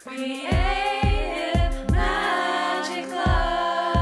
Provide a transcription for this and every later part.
Creative Magic Club.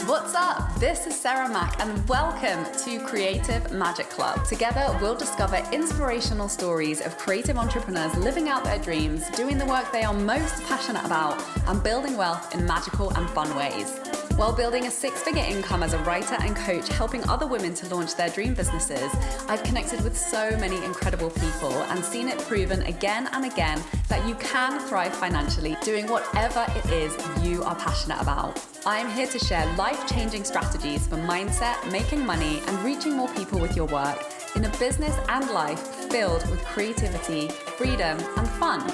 What's up? This is Sarah Mack and welcome to Creative Magic Club. Together, we'll discover inspirational stories of creative entrepreneurs living out their dreams, doing the work they are most passionate about, and building wealth in magical and fun ways. While building a six-figure income as a writer and coach, helping other women to launch their dream businesses, I've connected with so many incredible people and seen it proven again and again that you can thrive financially doing whatever it is you are passionate about. I am here to share life-changing strategies for mindset, making money, and reaching more people with your work in a business and life filled with creativity, freedom, and fun.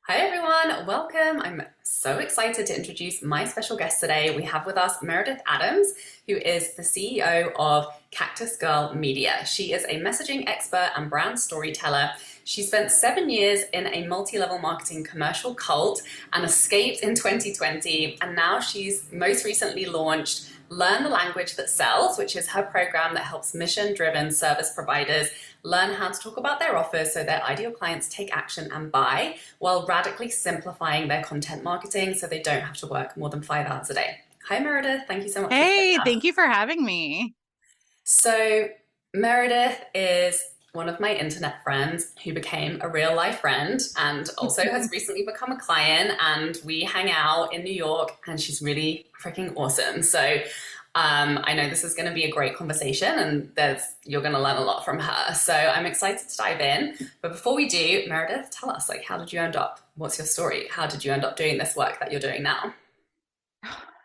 Hi everyone, welcome. I'm so excited to introduce my special guest today. We have with us Meredith Adams, who is the CEO of Cactus Girl Media. She is a messaging expert and brand storyteller. She spent 7 years in a multi-level marketing commercial cult and escaped in 2020. And now she's most recently launched Learn the Language That Sells, which is her program that helps mission-driven service providers learn how to talk about their offers so their ideal clients take action and buy, while radically simplifying their content marketing so they don't have to work more than 5 hours a day. Hi, Meredith. Thank you so much. Hey, thank you for having me. So Meredith is one of my internet friends who became a real life friend and also has recently become a client, and we hang out in New York and she's really freaking awesome. So I know this is going to be a great conversation and you're going to learn a lot from her. So I'm excited to dive in. But before we do, Meredith, tell us, how did you end up? What's your story? How did you end up doing this work that you're doing now?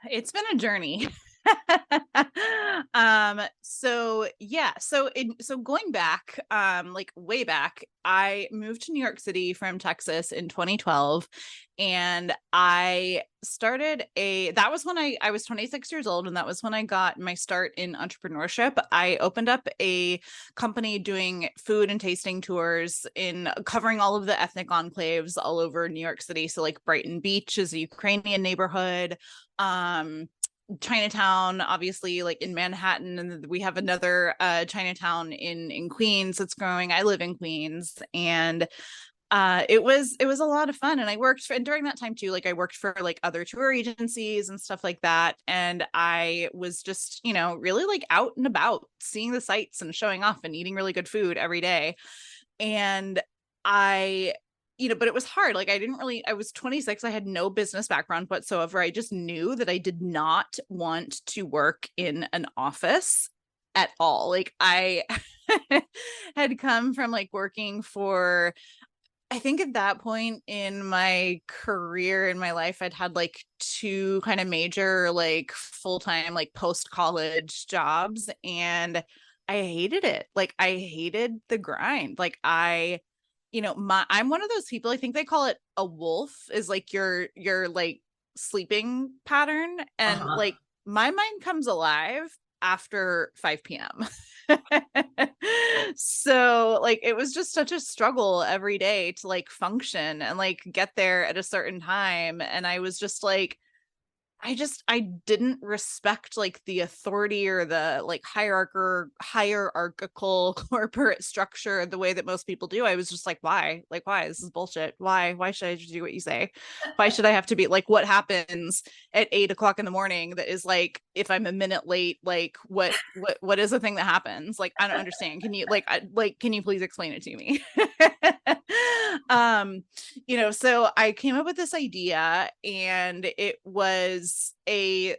It's been a journey. So going back, way back, I moved to New York City from Texas in 2012, and I started that was when I was 26 years old, and that was when I got my start in entrepreneurship. I opened up a company doing food and tasting tours in covering all of the ethnic enclaves all over New York City. So like Brighton Beach is a Ukrainian neighborhood. Chinatown, obviously, like in Manhattan, and we have another Chinatown in Queens that's growing. I live in Queens, and it was a lot of fun. And I worked and during that time too, I worked for other tour agencies and stuff like that. And I was just, really out and about, seeing the sights and showing off and eating really good food every day. And but it was hard. I was 26. I had no business background whatsoever. I just knew that I did not want to work in an office at all. I had come from working for, I think at that point in my career, in my life, I'd had two kind of major, full-time, post-college jobs. And I hated it. I hated the grind. I'm one of those people, I think they call it a wolf, is your sleeping pattern. And my mind comes alive after 5 p.m. So it was just such a struggle every day to function and get there at a certain time. And I was just I didn't respect the authority or the hierarchical corporate structure the way that most people do. I was just why? Why? This is bullshit. Why should I just do what you say? Why should I have to be what happens at 8 o'clock in the morning that is if I'm a minute late, what is the thing that happens? I don't understand. Can you can you please explain it to me? So I came up with this idea, and it was a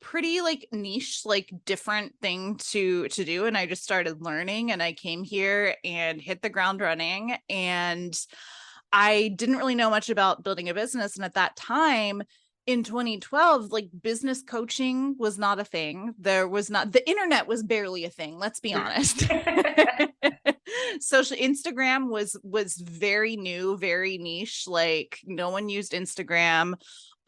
pretty niche, different thing to do. And I just started learning, and I came here and hit the ground running. And I didn't really know much about building a business. And at that time in 2012, business coaching was not a thing. The internet was barely a thing. Let's be honest. social Instagram was very new, very niche. Like no one used Instagram.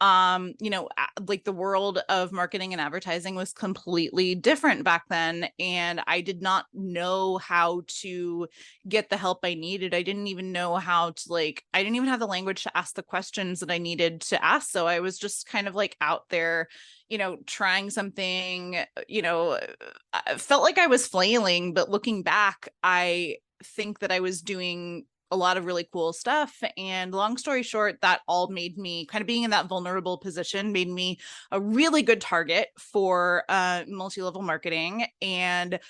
Like the world of marketing and advertising was completely different back then, and I did not know how to get the help I needed. I didn't even know how to, like, I didn't even have the language to ask the questions that I needed to ask. So I was just kind of like out there, trying something. I felt like I was flailing, but looking back, I think that I was doing a lot of really cool stuff. And long story short, that all made me kind of, being in that vulnerable position, made me a really good target for multi-level marketing. And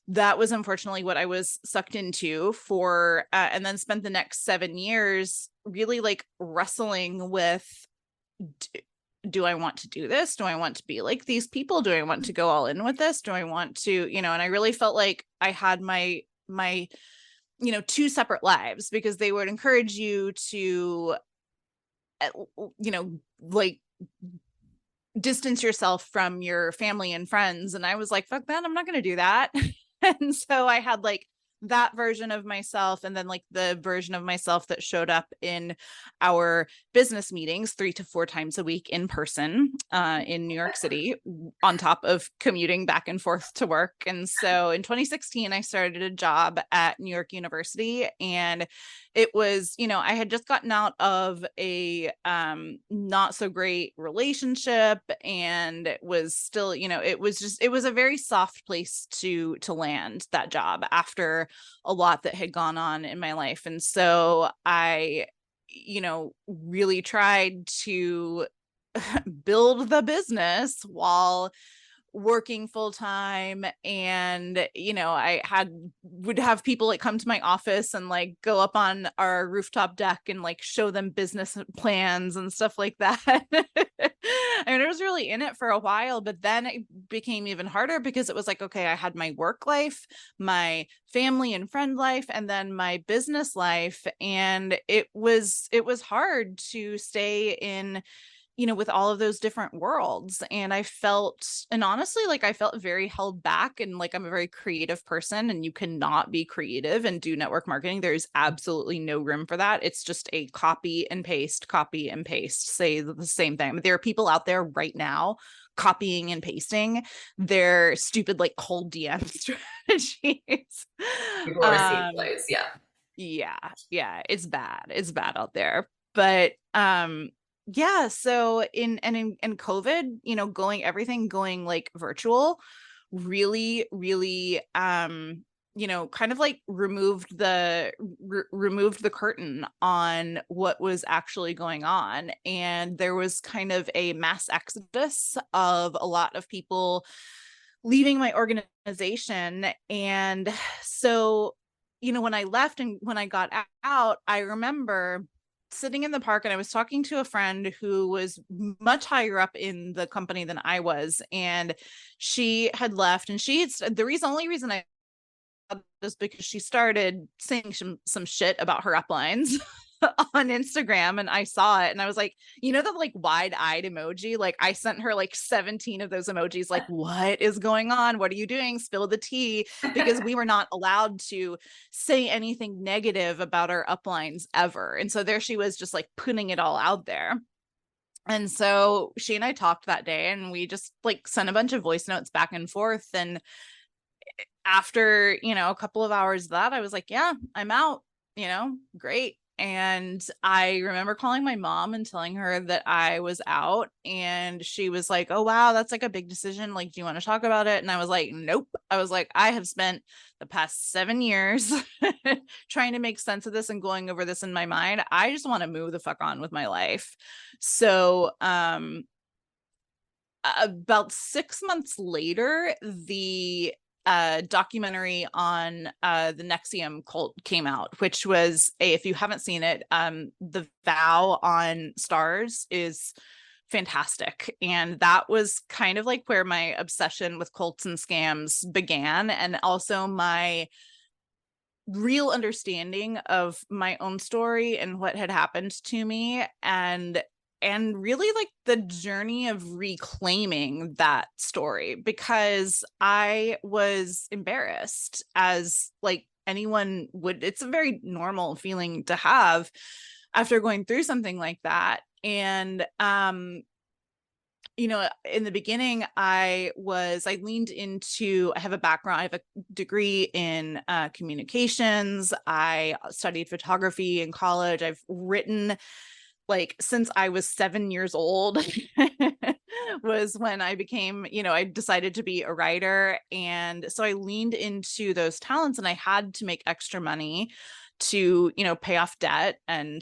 that was unfortunately what I was sucked into for, and then spent the next 7 years really like wrestling with, do I want to do this? Do I want to be like these people? Do I want to go all in with this? Do I want to, and I really felt like I had my two separate lives, because they would encourage you to, like distance yourself from your family and friends. And I was like, fuck that, I'm not going to do that. And so I had like that version of myself, and then like the version of myself that showed up in our business meetings 3 to 4 times a week in person in New York City, on top of commuting back and forth to work. And so in 2016 I started a job at New York University, and it was, I had just gotten out of a not so great relationship, and it was still, it was a very soft place to land that job after a lot that had gone on in my life. And so I, really tried to build the business while working full time. And I would have people like come to my office and like go up on our rooftop deck and like show them business plans and stuff like that. I mean, I was really in it for a while, but then it became even harder, because it was like, okay, I had my work life, my family and friend life, and then my business life, and it was hard to stay in, with all of those different worlds. And honestly, like I felt very held back, and like I'm a very creative person, and you cannot be creative and do network marketing. There's absolutely no room for that. It's just a copy and paste, say the same thing. There are people out there right now copying and pasting their stupid like cold DM strategies. People receive those, Yeah, it's bad out there. But yeah, so in COVID, going like virtual really kind of like removed the curtain on what was actually going on. And there was kind of a mass exodus of a lot of people leaving my organization. And so, when I left and when I got out, I remember sitting in the park, and I was talking to a friend who was much higher up in the company than I was, and she had left, and only reason I is because she started saying some shit about her uplines on Instagram, and I saw it, and I was like, the like wide-eyed emoji, like I sent her like 17 of those emojis, like, what is going on? What are you doing? Spill the tea. Because we were not allowed to say anything negative about our uplines ever. And so there she was, just like putting it all out there. And so she and I talked that day, and we just like sent a bunch of voice notes back and forth. And after, a couple of hours of that, I was like, yeah, I'm out, great. And I remember calling my mom and telling her that I was out, and she was like, oh, wow, that's like a big decision. Like, do you want to talk about it? And I was like, nope. I was like, I have spent the past 7 years trying to make sense of this and going over this in my mind. I just want to move the fuck on with my life. So, about 6 months later, the documentary on the Nexium cult came out, which was if you haven't seen it, The Vow on Stars is fantastic. And that was kind of like where my obsession with cults and scams began, and also my real understanding of my own story and what had happened to me, and really like the journey of reclaiming that story, because I was embarrassed as like anyone would, it's a very normal feeling to have after going through something like that. And you know, in the beginning, I leaned into, I have a background, I have a degree in communications. I studied photography in college. I've written like since I was 7 years old was when I became, you know, I decided to be a writer. And so I leaned into those talents, and I had to make extra money to, you know, pay off debt and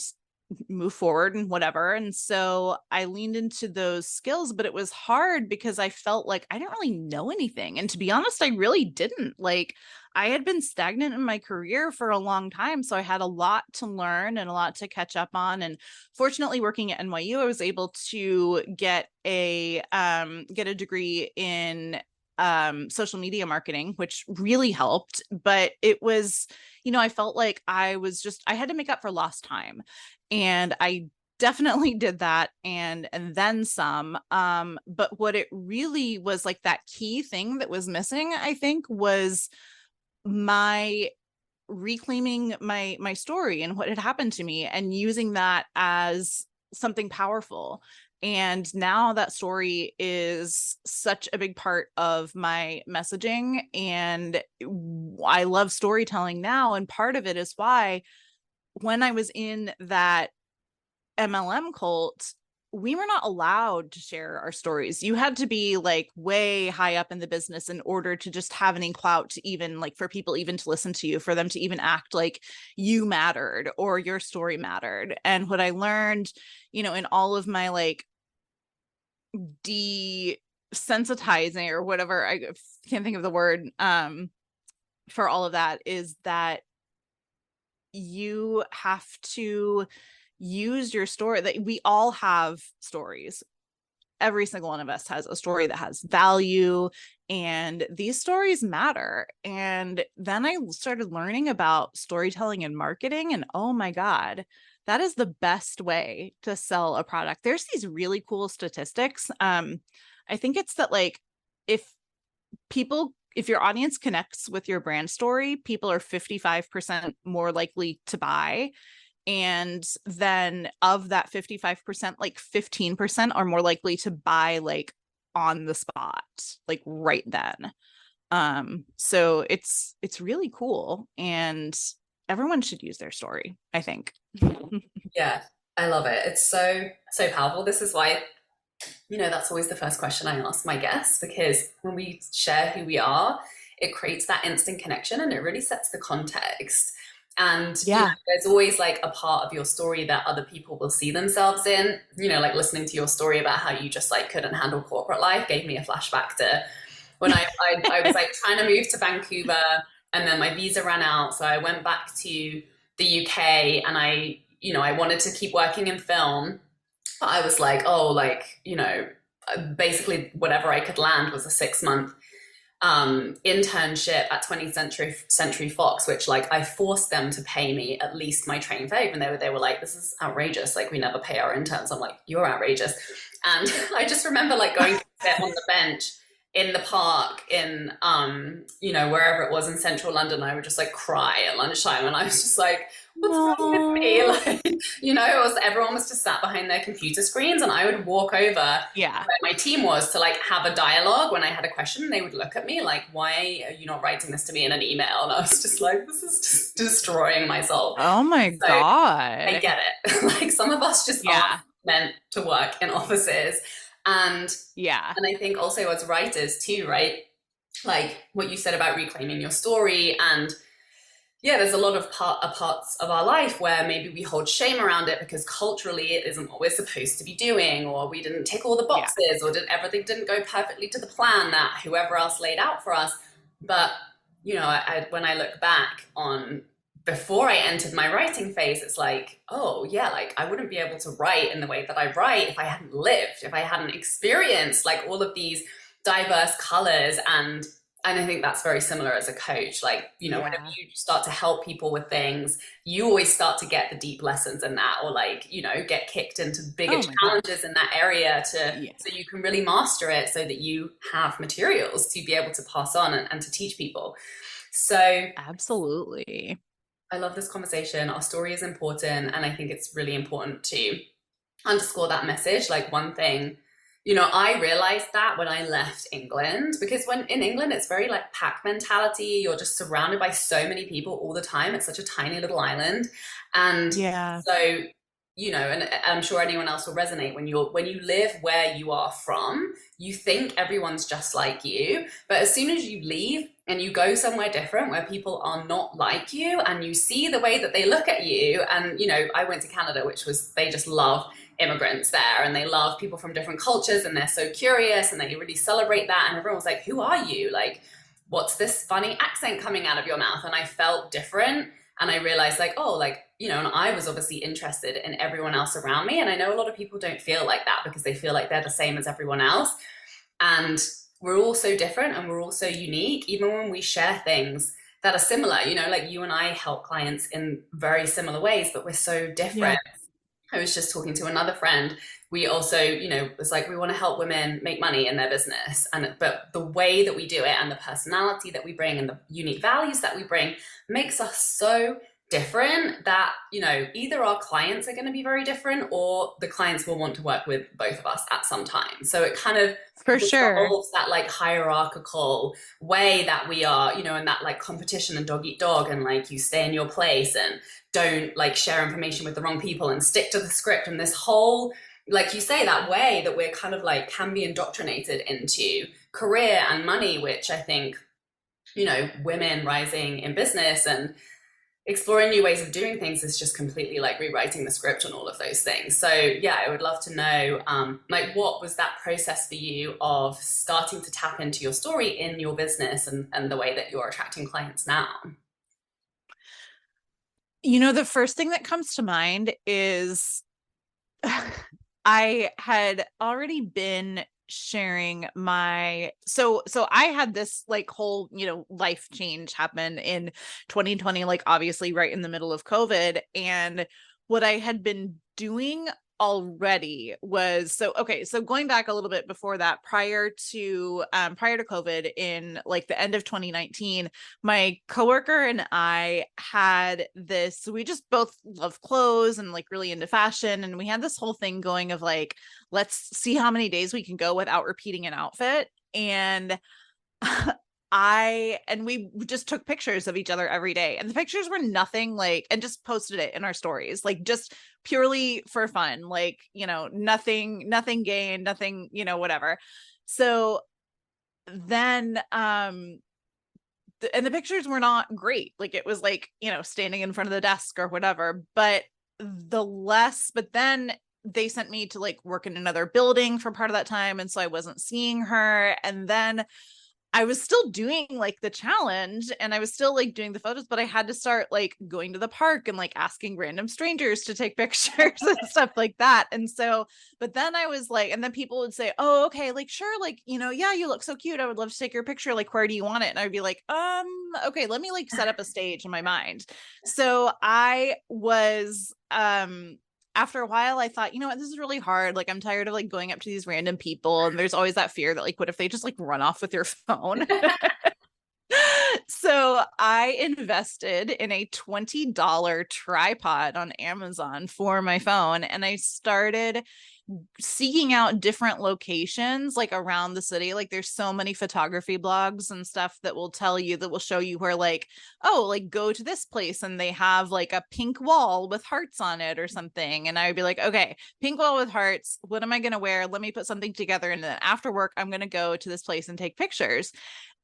move forward and whatever. And so I leaned into those skills, but it was hard because I felt like I didn't really know anything. And to be honest, I really didn't. Like, I had been stagnant in my career for a long time. So I had a lot to learn and a lot to catch up on. And fortunately, working at NYU, I was able to get a degree in social media marketing, which really helped. But it was, you know, I felt like I had to make up for lost time. And I definitely did that and then some. But what it really was, like, that key thing that was missing, I think, was my reclaiming my story and what had happened to me and using that as something powerful. And now that story is such a big part of my messaging, and I love storytelling now. And part of it is why when I was in that MLM cult, we were not allowed to share our stories. You had to be like way high up in the business in order to just have any clout to even, like, for people even to listen to you, for them to even act like you mattered or your story mattered. And what I learned, you know, in all of my like desensitizing or whatever, I can't think of the word for all of that, is that you have to use your story. That we all have stories. Every single one of us has a story that has value, and these stories matter. And then I started learning about storytelling and marketing, and oh my God, that is the best way to sell a product. There's these really cool statistics. I think it's that, like, if your audience connects with your brand story, people are 55% more likely to buy. And then of that 55%, like 15% are more likely to buy like on the spot, like right then. So it's really cool, and everyone should use their story, I think. Yeah, I love it. It's so, so powerful. This is why, you know, that's always the first question I ask my guests, because when we share who we are, it creates that instant connection and it really sets the context. And you know, Yeah. there's always like a part of your story that other people will see themselves in. You know, like listening to your story about how you just like couldn't handle corporate life gave me a flashback to when I was like trying to move to Vancouver, and then my visa ran out. So I went back to the UK, and I wanted to keep working in film. But I was like, oh, like, you know, basically whatever I could land was a 6-month internship at 20th Century Fox, which like I forced them to pay me at least my train fare, even though they were like, this is outrageous. Like, we never pay our interns. I'm like, you're outrageous. And I just remember like going to sit on the bench in the park in, wherever it was in central London. I would just like cry at lunchtime. And I was just like, what's wrong with me? Like, everyone was just sat behind their computer screens, and I would walk over where my team was to like have a dialogue when I had a question. They would look at me like, why are you not writing this to me in an email? And I was just like, this is just destroying my soul. Oh my God. I get it. Like, some of us just aren't meant to work in offices. And I think also as writers too, right? Like what you said about reclaiming your story, and there's a lot of parts of our life where maybe we hold shame around it because culturally it isn't what we're supposed to be doing, or we didn't tick all the boxes, or everything didn't go perfectly to the plan that whoever else laid out for us. But, you know, when I look back on before I entered my writing phase, it's like, oh yeah, like I wouldn't be able to write in the way that I write if I hadn't lived, if I hadn't experienced like all of these diverse colors. And I think that's very similar as a coach. Like, you know, whenever you start to help people with things, you always start to get the deep lessons in that, or like, you know, get kicked into bigger challenges in that area so you can really master it, so that you have materials to be able to pass on and to teach people. So Absolutely. I love this conversation. Our story is important. And I think it's really important to underscore that message. Like, one thing, I realized that when I left England, because when in England, it's very like pack mentality. You're just surrounded by so many people all the time. It's such a tiny little island. And Yeah. so, and I'm sure anyone else will resonate when you live where you are from, you think everyone's just like you. But as soon as you leave and you go somewhere different where people are not like you, and you see the way that they look at you, and I went to Canada, which was, they just love immigrants there, and they love people from different cultures, and they're so curious, and they really celebrate that. And everyone was like, who are you? Like, what's this funny accent coming out of your mouth? And I felt different. And I realized, like, oh, like, and I was obviously interested in everyone else around me. And I know a lot of people don't feel like that because they feel like they're the same as everyone else. And we're all so different, and we're all so unique, even when we share things that are similar, like you and I help clients in very similar ways, but we're so different. Yeah. I was just talking to another friend. We also, it's like, we want to help women make money in their business. But the way that we do it, and the personality that we bring, and the unique values that we bring, makes us so different that, either our clients are going to be very different, or the clients will want to work with both of us at some time. So it kind of For sure. dissolves that like hierarchical way that we are, and that like competition and dog eat dog, and like you stay in your place and don't like share information with the wrong people and stick to the script, and this whole, like you say, that way that we're kind of like can be indoctrinated into career and money, which I think, women rising in business and exploring new ways of doing things is just completely like rewriting the script on all of those things. So yeah, I would love to know, like, what was that process for you of starting to tap into your story in your business, and the way that you're attracting clients now? The first thing that comes to mind is I had already been sharing so I had this like whole, life change happen in 2020, like obviously right in the middle of COVID. And what I had been doing already was, so going back a little bit before that, prior to COVID, in like the end of 2019, my coworker and I had this, we just both love clothes and like really into fashion, and we had this whole thing going of like, let's see how many days we can go without repeating an outfit. And we just took pictures of each other every day, and the pictures were nothing like, and just posted it in our stories, like just purely for fun, like, nothing gained, nothing, whatever. So then, and the pictures were not great. Like, it was like, standing in front of the desk or whatever, but then they sent me to like work in another building for part of that time. And so I wasn't seeing her. And then I was still doing like the challenge, and I was still like doing the photos, but I had to start like going to the park and like asking random strangers to take pictures and stuff like that. And so, but then I was like, and then people would say, oh, okay, like, sure. Like, yeah, you look so cute. I would love to take your picture. Like, where do you want it? And I'd be like, okay, let me like set up a stage in my mind. So I was, after a while, I thought, you know what, this is really hard. Like, I'm tired of like going up to these random people. And there's always that fear that like, what if they just like run off with your phone? So I invested in a $20 tripod on Amazon for my phone, and I started seeking out different locations like around the city. Like, there's so many photography blogs and stuff that will show you where like, oh, like go to this place and they have like a pink wall with hearts on it or something. And I would be like, okay, pink wall with hearts, what am I going to wear? Let me put something together. And then after work, I'm going to go to this place and take pictures.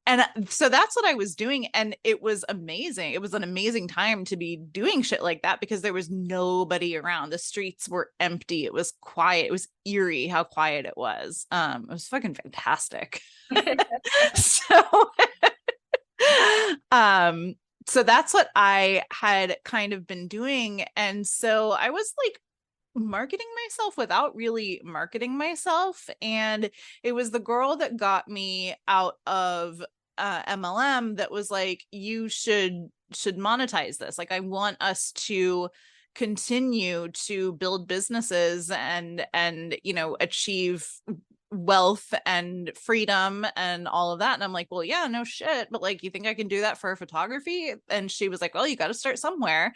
And so that's what I was doing. And it was amazing. It was an amazing time to be doing shit like that because there was nobody around. The streets were empty. It was quiet. It was eerie how quiet it was. It was fucking fantastic. So, so that's what I had kind of been doing. And so I was like marketing myself without really marketing myself. And it was the girl that got me out of MLM that was like, you should monetize this. Like, I want us to continue to build businesses and achieve wealth and freedom and all of that. And I'm like, well, yeah, no shit. But like, you think I can do that for photography? And she was like, well, you got to start somewhere.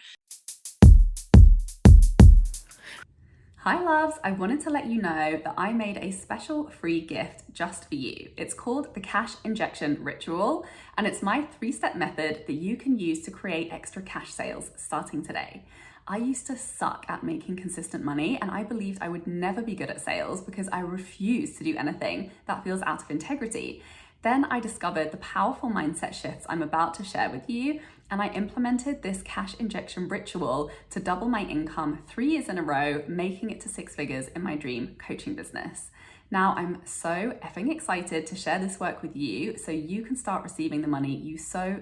Hi loves, I wanted to let you know that I made a special free gift just for you. It's called the Cash Injection Ritual, and it's my 3-step method that you can use to create extra cash sales starting today. I used to suck at making consistent money, and I believed I would never be good at sales because I refused to do anything that feels out of integrity. Then I discovered the powerful mindset shifts I'm about to share with you, and I implemented this cash injection ritual to double my income 3 years in a row, making it to 6 figures in my dream coaching business. Now I'm so effing excited to share this work with you so you can start receiving the money you so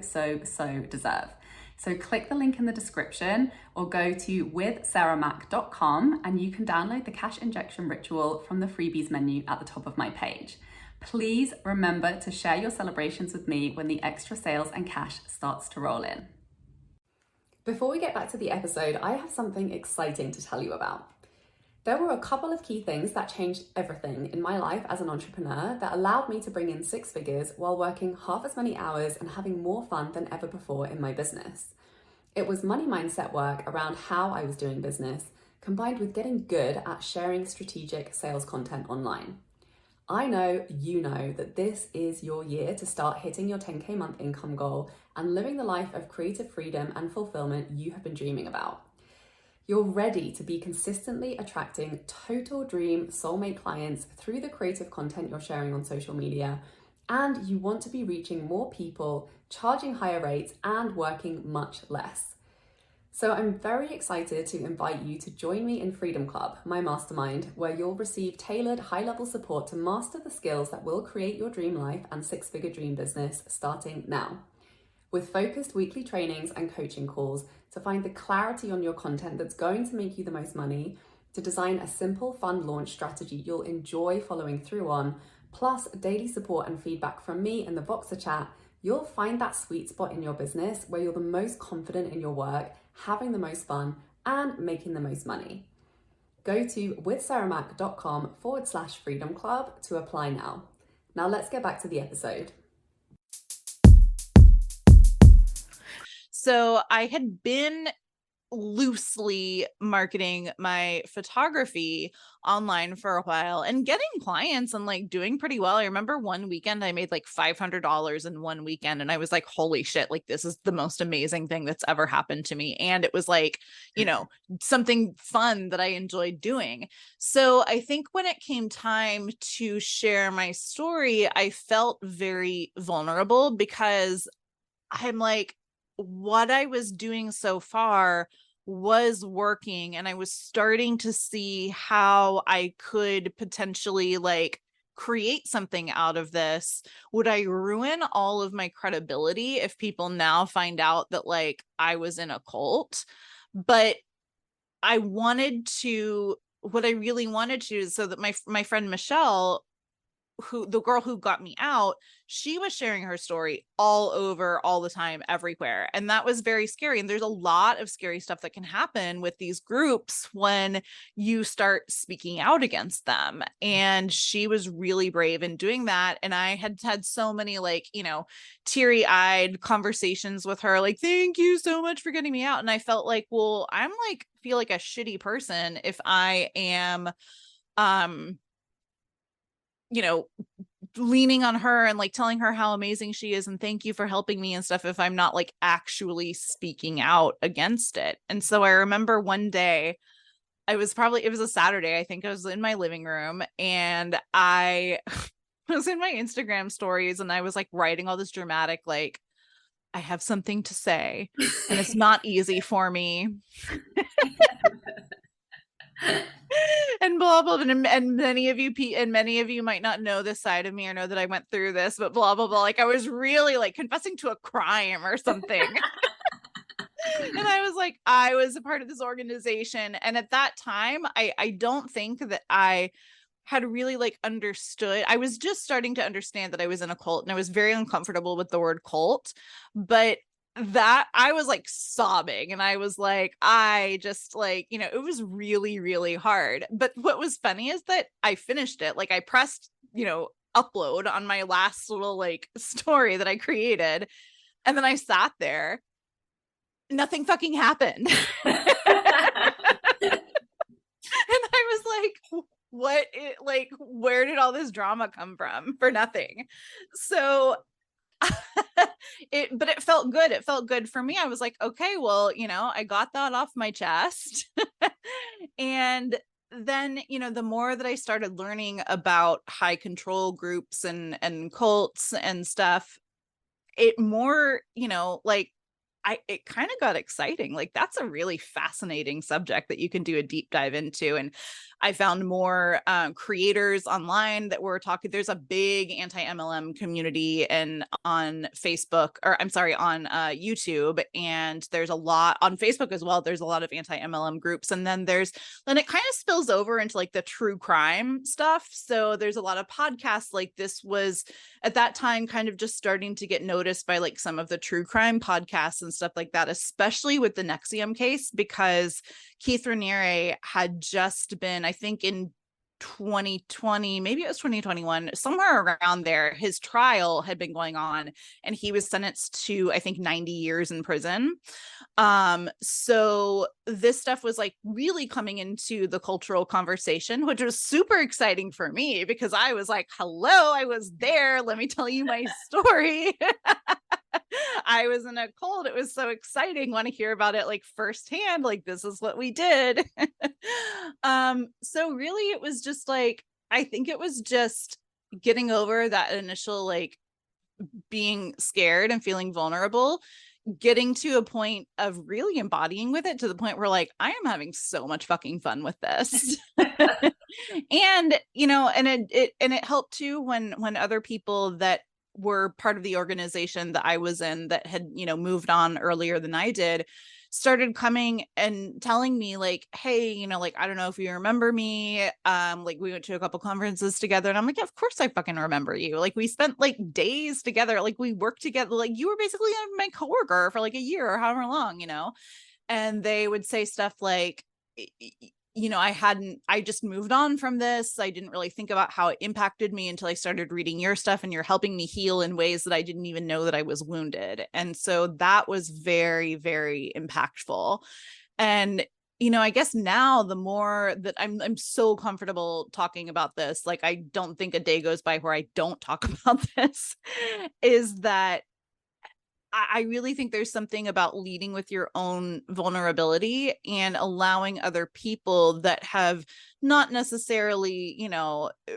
deserve. So click the link in the description or go to withsarahmac.com and you can download the cash injection ritual from the freebies menu at the top of my page. Please remember to share your celebrations with me when the extra sales and cash starts to roll in. Before we get back to the episode, I have something exciting to tell you about. There were a couple of key things that changed everything in my life as an entrepreneur that allowed me to bring in 6 figures while working half as many hours and having more fun than ever before in my business. It was money mindset work around how I was doing business, combined with getting good at sharing strategic sales content online. I know you know that this is your year to start hitting your 10K month income goal and living the life of creative freedom and fulfillment you have been dreaming about. You're ready to be consistently attracting total dream soulmate clients through the creative content you're sharing on social media, and you want to be reaching more people, charging higher rates, and working much less. So I'm very excited to invite you to join me in Freedom Club, my mastermind, where you'll receive tailored high-level support to master the skills that will create your dream life and 6-figure dream business starting now. With focused weekly trainings and coaching calls to find the clarity on your content that's going to make you the most money, to design a simple, fun launch strategy you'll enjoy following through on, plus daily support and feedback from me in the Voxer chat, you'll find that sweet spot in your business where you're the most confident in your work, having the most fun, and making the most money. Go to withsarahmac.com/freedom club to apply now. Now let's get back to the episode. So I had been loosely marketing my photography online for a while and getting clients and like doing pretty well. I remember one weekend I made like $500 in one weekend and I was like, holy shit, like this is the most amazing thing that's ever happened to me. And it was like, you know, something fun that I enjoyed doing. So I think when it came time to share my story, I felt very vulnerable because I'm like, what I was doing so far was working and I was starting to see how I could potentially like create something out of this. Would I ruin all of my credibility if people now find out that like I was in a cult? But I wanted to, what I really wanted to is so that my friend Michelle, who the girl who got me out, she was sharing her story all over, all the time, everywhere. And that was very scary. And there's a lot of scary stuff that can happen with these groups when you start speaking out against them. And she was really brave in doing that. And I had had so many like, you know, teary-eyed conversations with her, like, thank you so much for getting me out. And I felt like, well, I'm like, feel like a shitty person if I am, you know, leaning on her and like telling her how amazing she is and thank you for helping me and stuff if I'm not like actually speaking out against it. And so I remember one day it was a Saturday, I think I was in my living room and I was in my Instagram stories and I was like writing all this dramatic, like, I have something to say and it's not easy for me. And blah blah blah, and many of you might not know this side of me or know that I went through this, but blah blah blah, like I was really like confessing to a crime or something. And I was like, I was a part of this organization, and at that time I don't think that I had really like understood. I was just starting to understand that I was in a cult and I was very uncomfortable with the word cult, but that I was like sobbing and I was like, I just like, you know, it was really, really hard. But what was funny is that I finished it. Like I pressed upload on my last little like story that I created. And then I sat there, nothing fucking happened. And I was like, where did all this drama come from for nothing? So but it felt good. It felt good for me. I was like, okay, well, I got that off my chest. And then, the more that I started learning about high control groups and cults and stuff, it more, it kind of got exciting. Like, that's a really fascinating subject that you can do a deep dive into. And I found more creators online that were talking. There's a big anti-MLM community and on Facebook, or I'm sorry, on YouTube. And there's a lot on Facebook as well. There's a lot of anti-MLM groups. And then it kind of spills over into like the true crime stuff. So there's a lot of podcasts. Like, this was at that time kind of just starting to get noticed by like some of the true crime podcasts and stuff like that, especially with the Nexium case, because Keith Raniere had just been, I think in 2020, maybe it was 2021, somewhere around there, his trial had been going on and he was sentenced to, I think, 90 years in prison. So this stuff was like really coming into the cultural conversation, which was super exciting for me because I was like, hello, I was there. Let me tell you my story. I was in a cult. It was so exciting. Want to hear about it like firsthand. Like, this is what we did. So really it was just like, I think it was just getting over that initial like being scared and feeling vulnerable, getting to a point of really embodying with it to the point where like, I am having so much fucking fun with this. And, and it helped too when other people that were part of the organization that I was in that had, moved on earlier than I did, started coming and telling me like, hey, like, I don't know if you remember me. Like, we went to a couple conferences together and I'm like, yeah, of course I fucking remember you. Like, we spent like days together. Like, we worked together. Like, you were basically my coworker for like a year or however long, and they would say stuff like, I just moved on from this. I didn't really think about how it impacted me until I started reading your stuff, and you're helping me heal in ways that I didn't even know that I was wounded. And so that was very, very impactful. And, I guess now the more that I'm so comfortable talking about this, like, I don't think a day goes by where I don't talk about this, is that I really think there's something about leading with your own vulnerability and allowing other people that have not necessarily,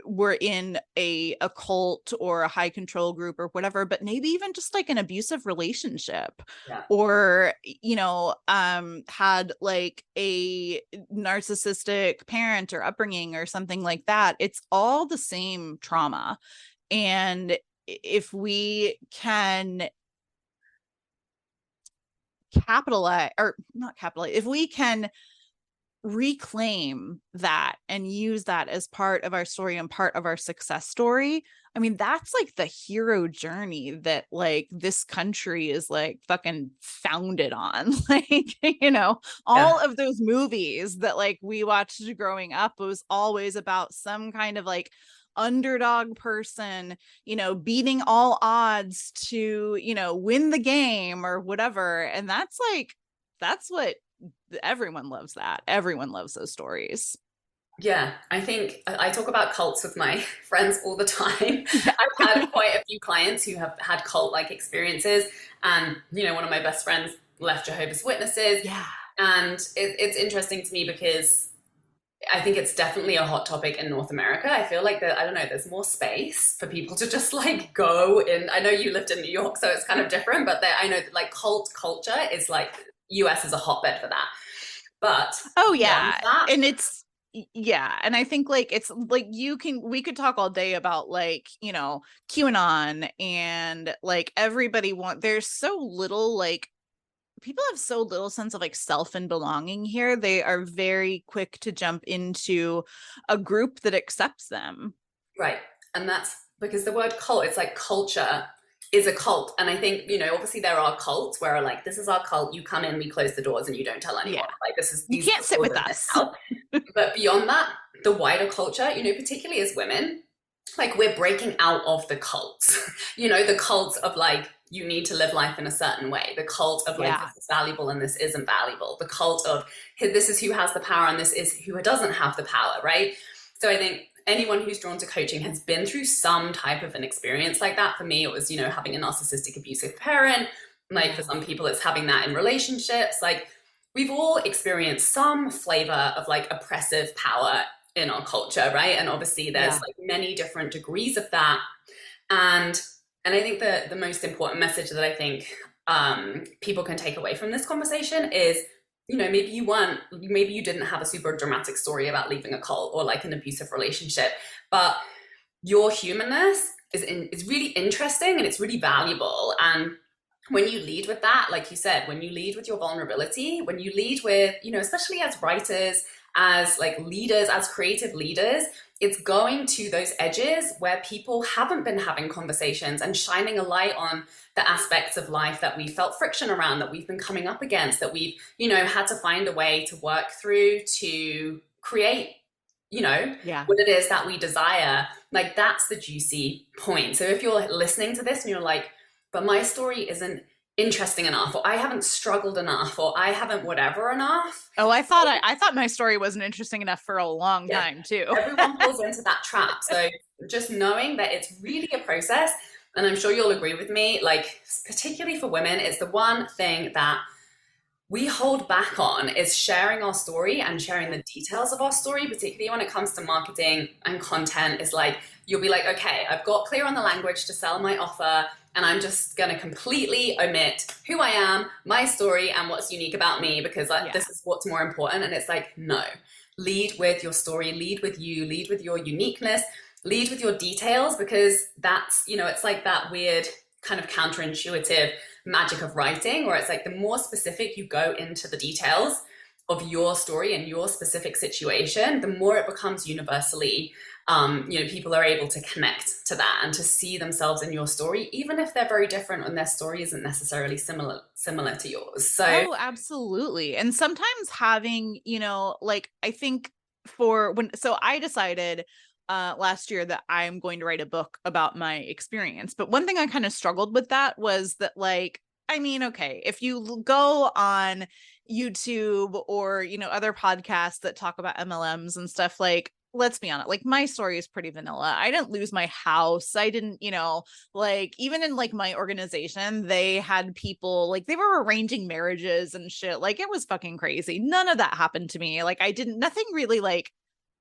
were in a cult or a high control group or whatever, but maybe even just like an abusive relationship, or, had like a narcissistic parent or upbringing or something like that. It's all the same trauma. And if we can if we can reclaim that and use that as part of our story and part of our success story, I mean, that's like the hero journey that like this country is like fucking founded on. Like, all of those movies that like we watched growing up, it was always about some kind of like underdog person, beating all odds to, win the game or whatever. And that's what everyone loves. Everyone loves those stories. Yeah, I think I talk about cults with my friends all the time. I've had quite a few clients who have had cult-like experiences, and one of my best friends left Jehovah's Witnesses. Yeah, and it's interesting to me because I think it's definitely a hot topic in North America. I feel like I don't know, there's more space for people to just like go in. I know you lived in New York, so it's kind of different, but I know that like cult culture is like, US is a hotbed for that. But and it's and I think like it's like we could talk all day about like, QAnon and like there's so little like people have so little sense of like self and belonging here. They are very quick to jump into a group that accepts them. Right. And that's because the word cult, it's like culture is a cult. And I think, obviously there are cults where like, this is our cult. You come in, we close the doors and you don't tell anyone. Like, you can't sit with us. But beyond that, the wider culture, particularly as women, like we're breaking out of the cults, the cult of like, you need to live life in a certain way. The cult of like, this is valuable and this isn't valuable. The cult of this is who has the power and this is who doesn't have the power, right? So I think anyone who's drawn to coaching has been through some type of an experience like that. For me, it was, having a narcissistic, abusive parent. Like for some people, it's having that in relationships. Like we've all experienced some flavor of like oppressive power in our culture, right? And obviously there's like many different degrees of that. And I think that the most important message that I think people can take away from this conversation is, maybe you didn't have a super dramatic story about leaving a cult or like an abusive relationship, but your humanness is really interesting and it's really valuable. And when you lead with that, like you said, when you lead with your vulnerability, when you lead with, especially as writers, as like leaders, as creative leaders, it's going to those edges where people haven't been having conversations and shining a light on the aspects of life that we felt friction around, that we've been coming up against, that we've, had to find a way to work through to create, what it is that we desire. Like that's the juicy point. So if you're listening to this and you're like, but my story isn't interesting enough, or I haven't struggled enough, or I haven't whatever enough. Oh, I thought my story wasn't interesting enough for a long time too. Everyone falls into that trap. So just knowing that it's really a process, and I'm sure you'll agree with me, like particularly for women, it's the one thing that we hold back on is sharing our story and sharing the details of our story, particularly when it comes to marketing and content. Is like, you'll be like, okay, I've got clear on the language to sell my offer, and I'm just going to completely omit who I am, my story, and what's unique about me, because this is what's more important. And it's like, no, lead with your story, lead with you, lead with your uniqueness, lead with your details, because that's, it's like that weird kind of counterintuitive magic of writing, where it's like the more specific you go into the details of your story and your specific situation, the more it becomes universally, people are able to connect to that and to see themselves in your story, even if they're very different and their story isn't necessarily similar to yours. So absolutely. And sometimes having, like I think so I decided last year that I'm going to write a book about my experience. But one thing I kind of struggled with that was that, like, I mean, okay, if you go on YouTube or, other podcasts that talk about MLMs and stuff, like, let's be honest, like my story is pretty vanilla. I didn't lose my house. I didn't, like even in like my organization, they had people like they were arranging marriages and shit. Like it was fucking crazy. None of that happened to me. Like nothing really like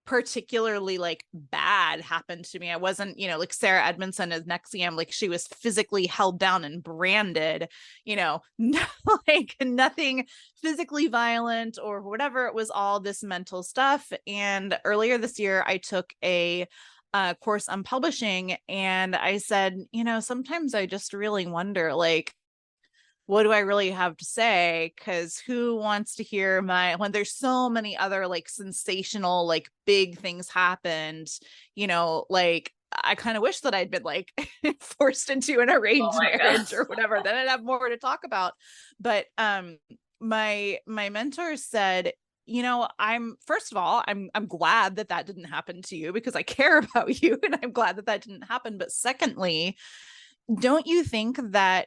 particularly like bad happened to me. I wasn't, like Sarah Edmondson as Nexium, like she was physically held down and branded, like nothing physically violent or whatever. It was all this mental stuff. And earlier this year, I took a course on publishing, and I said, sometimes I just really wonder, like, what do I really have to say? Because who wants to hear when there's so many other like sensational, like big things happened, like I kind of wish that I'd been like forced into an arranged marriage or whatever. Then I'd have more to talk about. But my mentor said, I'm first of all, I'm glad that didn't happen to you, because I care about you and I'm glad that didn't happen. But secondly, don't you think that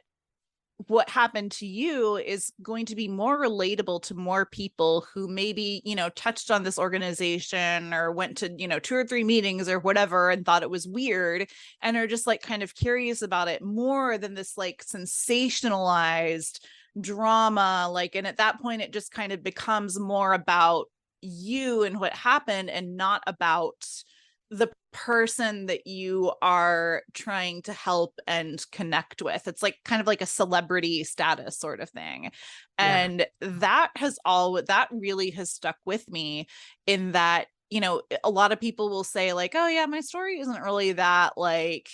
what happened to you is going to be more relatable to more people who maybe, touched on this organization or went to, 2 or 3 meetings or whatever and thought it was weird and are just like kind of curious about it more than this like sensationalized drama. Like, and at that point, it just kind of becomes more about you and what happened and not about the person that you are trying to help and connect with. It's like kind of like a celebrity status sort of thing. And that really has stuck with me, in that, a lot of people will say like, oh yeah, my story isn't really that like,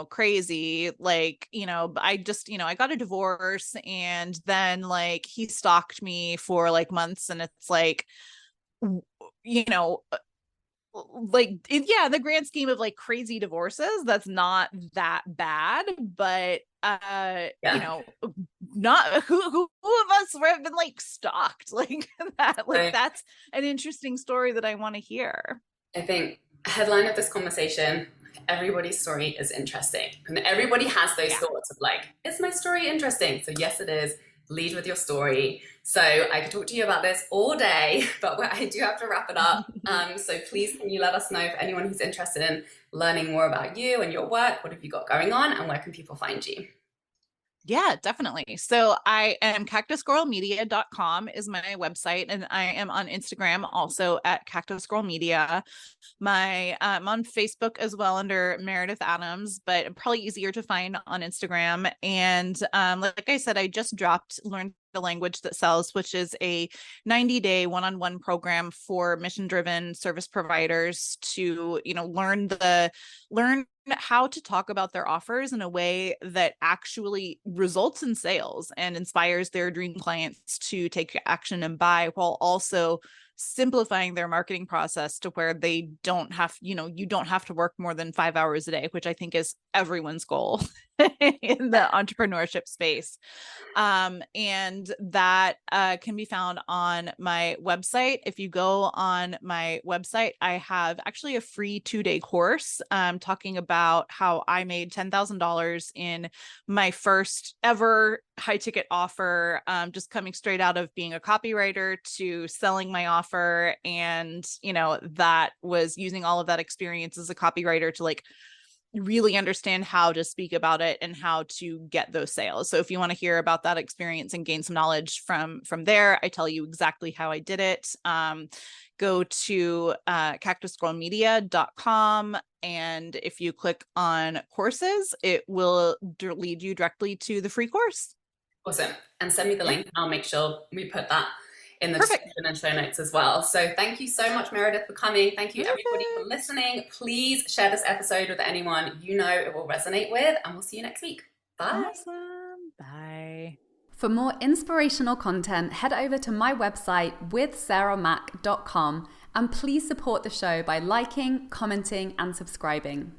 crazy. Like, I just, I got a divorce and then like he stalked me for like months. And it's like, like in the grand scheme of like crazy divorces, that's not that bad, but not who of us have been like stalked like that. Like that's an interesting story that I want to hear. I think headline of this conversation, everybody's story is interesting. And everybody has those thoughts of like, is my story interesting? So yes, it is. Lead with your story. So I could talk to you about this all day, but I do have to wrap it up. So please, can you let us know if anyone who's interested in learning more about you and your work, what have you got going on, and where can people find you? Yeah, definitely. So I am cactusgirlmedia.com is my website, and I am on Instagram also at Cactus Girl Media. I'm on Facebook as well under Meredith Adams, but probably easier to find on Instagram. And like I said, I just dropped Learn the Language That Sells, which is a 90-day one-on-one program for mission-driven service providers to, learn how to talk about their offers in a way that actually results in sales and inspires their dream clients to take action and buy, while also simplifying their marketing process to where they don't have, you don't have to work more than 5 hours a day, which I think is everyone's goal in the entrepreneurship space. And that can be found on my website. If you go on my website, I have actually a free 2-day course talking about how I made $10,000 in my first ever high ticket offer, just coming straight out of being a copywriter to selling my offer. And, that was using all of that experience as a copywriter to like really understand how to speak about it and how to get those sales. So if you want to hear about that experience and gain some knowledge from there, I tell you exactly how I did it. Go to cactusgirlmedia.com. And if you click on courses, it will lead you directly to the free course. Awesome. And send me the link. I'll make sure we put that in the description and show notes as well. So thank you so much, Meredith, for coming. Thank you, everybody, for listening. Please share this episode with anyone you know it will resonate with, and we'll see you next week. Bye. Awesome. Bye. For more inspirational content, head over to my website withsarahmac.com, and please support the show by liking, commenting, and subscribing.